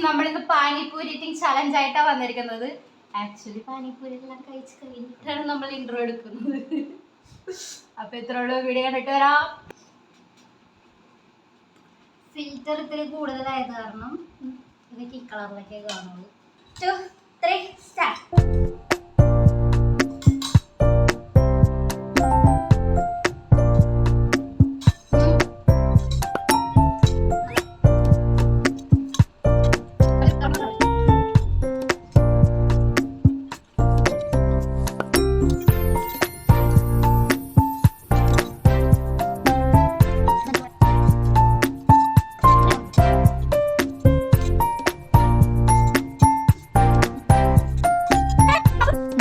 നമ്മളിന്ന് pani puri eating challenge ആയിട്ടാണ് വന്നിരിക്കുന്നത്. ആക്ച്വലി പാനിപൂരി എല്ലാം കഴിച്ച് കഴിഞ്ഞിട്ടാണ് നമ്മൾ ഇൻട്രോ എടുക്കുന്നത്. അപ്പൊ ഇത്രയുള്ള വീഡിയോ കണ്ടിട്ട് വരാം. ഫിൽറ്റർ ഇത്തിരി കൂടുതലായത് കാരണം ഇതൊക്കെ ഈ കളറിലൊക്കെ കാണുള്ളൂ. 2, 3 സ്റ്റാർട്ട്.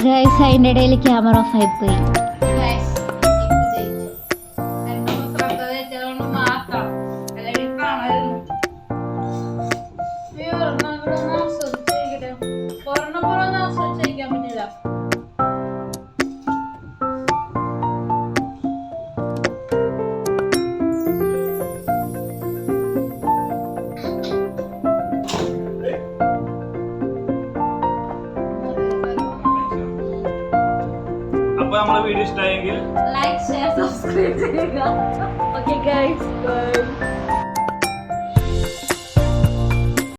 ഗൈസ് അതിൻ്റെ ഇടയിൽ ക്യാമറ ഓഫ് ആയിപ്പോയി. അപ്പോൾ നമ്മുടെ വീഡിയോ ഇഷ്ടമായെങ്കിൽ ലൈക്ക് ഷെയർ സബ്സ്ക്രൈബ് ചെയ്യുക. Okay guys bye.